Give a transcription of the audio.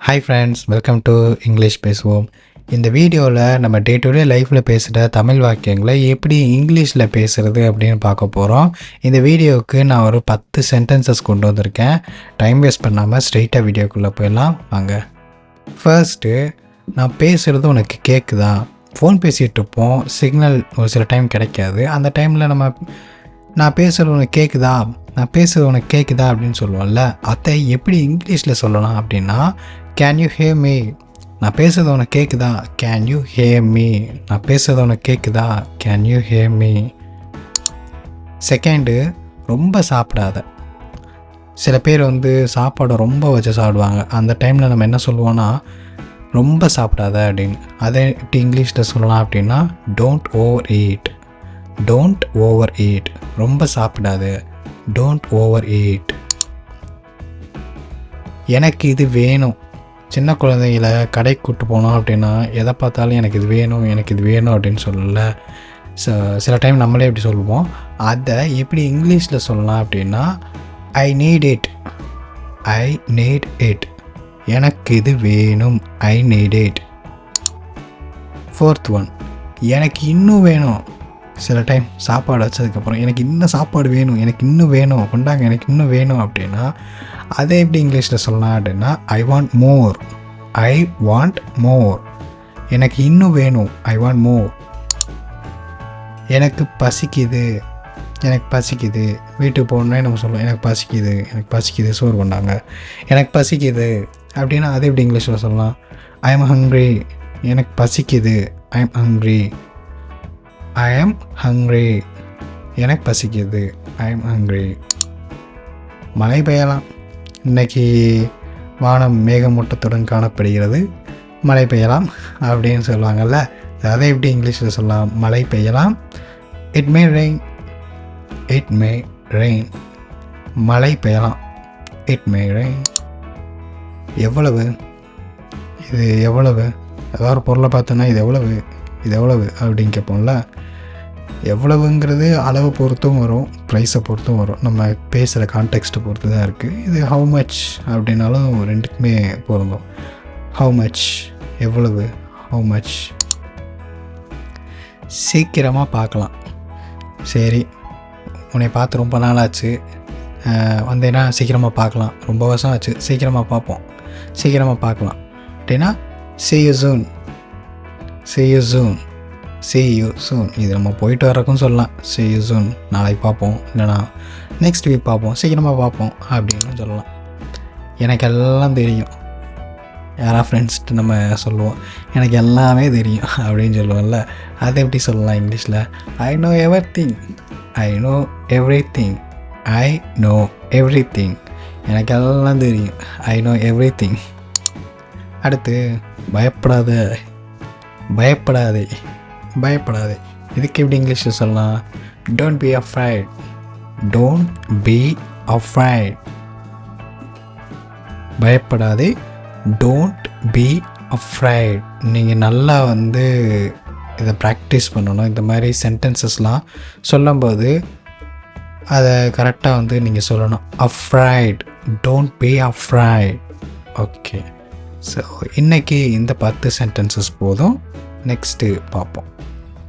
Hi friends, welcome to English பேசுவோம். இந்த வீடியோவில் நம்ம டே டு டே லைஃப்பில் பேசுகிற தமிழ் வாக்கியங்களை எப்படி இங்கிலீஷில் பேசுகிறது அப்படின்னு பார்க்க போகிறோம். இந்த வீடியோவுக்கு நான் ஒரு 10 சென்டென்சஸ் கொண்டு வந்திருக்கேன். டைம் வேஸ்ட் பண்ணாமல் ஸ்ட்ரெயிட்டாக வீடியோக்குள்ளே போயிடலாம் வாங்க. ஃபர்ஸ்ட்டு, நான் பேசுகிறது உனக்கு கேட்குதா? ஃபோன் பேசிகிட்டு இருப்போம், சிக்னல் ஒரு சில டைம் கிடைக்காது. அந்த டைமில் நான் பேசுகிறது உனக்கு கேட்குதா, நான் பேசுகிறது உனக்கு கேட்குதா அப்படின்னு சொல்லுவோம்ல, அதை எப்படி இங்கிலீஷில் சொல்லலாம் அப்படின்னா, கேன் யூ ஹியர் மீ? நான் பேசுகிறது உனக்கு கேட்குதா? Can you hear me? நான் பேசுகிறது உனக்கு கேட்குதா? Can you hear me? Second, ரொம்ப சாப்பிடாத. சில பேர் சாப்பாடை ரொம்ப வச்சு சாப்பிடுவாங்க. அந்த டைமில் நம்ம என்ன சொல்லுவோன்னா, ரொம்ப சாப்பிடாத அப்படின்னு. அதை எப்படி இங்கிலீஷில் சொல்லலாம் அப்படின்னா, don't over eat. Don't over eat. ரொம்ப சாப்பிடாது. Don't over eat. எனக்கு இது வேணும். சின்ன குழந்தைங்கள கடைக்கு கூப்பிட்டு போனோம் அப்படின்னா, எதை பார்த்தாலும் எனக்கு இது வேணும், எனக்கு இது வேணும் அப்படின்னு சொல்லல. சில டைம் நம்மளே எப்படி சொல்லுவோம். அதை எப்படி இங்கிலீஷில் சொல்லலாம் அப்படின்னா, I need it. I need it. எனக்கு இது வேணும். I need it. Fourth one, எனக்கு இன்னும் வேணும். சில டைம் சாப்பாடு வச்சதுக்கப்புறம் எனக்கு இன்னும் சாப்பாடு வேணும், எனக்கு இன்னும் வேணும், கொண்டாங்க எனக்கு இன்னும் வேணும் அப்படின்னா, அதை எப்படி இங்கிலீஷில் சொல்லலாம் அப்படின்னா, I want more. I want more. எனக்கு இன்னும் வேணும். I want more. எனக்கு பசிக்குது. எனக்கு பசிக்குது. வீட்டுக்கு போகணுன்னே நம்ம சொல்லுவோம், எனக்கு பசிக்குது, எனக்கு பசிக்குது, சோறு கொண்டாங்க, எனக்கு பசிக்குது அப்படின்னா அதை எப்படி இங்கிலீஷில் சொல்லலாம்? I am hungry. எனக்கு பசிக்குது. I am hungry. ஐ ஆம் ஹங்க்ரி. எனக்கு பசிக்குது. ஐ ஆம் ஹங்க்ரி. மழை பெய்யலாம். இன்றைக்கி வானம் மேகமூட்டத்துடன் காணப்படுகிறது, மழை பெய்யலாம் அப்படின்னு சொல்லுவாங்கள்ல, அதை எப்படி இங்கிலீஷில் சொல்லலாம்? மழை பெய்யலாம். It may rain. It may rain. மழை பெய்யலாம். It may rain. எவ்வளவு? இது எவ்வளவு? ஏதாவது ஒரு பொருளை பார்த்தோன்னா இது எவ்வளவு, இது எவ்வளவு அப்படின்னு கேட்போம்ல. எவ்வளவுங்கிறது அளவை பொறுத்தும் வரும், ப்ரைஸை பொறுத்தும் வரும். நம்ம பேசுகிற கான்டெக்ஸ்ட்டை பொறுத்து தான் இருக்குது. இது ஹவு மச் அப்படின்னாலும் ரெண்டுக்குமே பொருந்தும். ஹவு மச், எவ்வளவு, ஹவு மச். சீக்கிரமாக பார்க்கலாம். சரி, உன்னை பார்த்து ரொம்ப நாள் ஆச்சு, வந்தேன்னா சீக்கிரமாக பார்க்கலாம். ரொம்ப வருஷம் ஆச்சு, சீக்கிரமாக பார்ப்போம், சீக்கிரமாக பார்க்கலாம் அப்படின்னா see you soon. see you soon. see you soon. இது நம்ம போயிட்டு வரக்கும் சொல்லலாம். see you soon. நாளைக்கு பார்ப்போம், இல்லைனா நெக்ஸ்ட் வீக் பார்ப்போம், சீக்கிரமாக பார்ப்போம் அப்படின்னு சொல்லலாம். எனக்கு எல்லாம் தெரியும். யாரா ஃப்ரெண்ட்ஸ்ட்டு நம்ம சொல்லுவோம், எனக்கு எல்லாமே தெரியும் அப்படின்னு சொல்லுவோம்ல, அதை எப்படி சொல்லலாம் இங்கிலீஷில்? I know everything. I know everything. I know everything. எனக்கு எல்லாம் தெரியும். I know everything. அடுத்து, பயப்படாத. பயப்படாதே. பயப்படாதே. இதுக்கு எப்படி இங்கிலீஷில் சொல்லலாம்? Don't be afraid. Don't be afraid. பயப்படாதே. Don't be afraid. நீங்கள் நல்லா இதை ப்ராக்டிஸ் பண்ணணும். இந்த மாதிரி சென்டென்சஸ்லாம் சொல்லும்போது அதை கரெக்டாக நீங்கள் சொல்லணும். Afraid. Don't be afraid. Okay. So இன்றைக்கி இந்த 10 சென்டென்சஸ் போதும். நெக்ஸ்ட்டு பார்ப்போம்.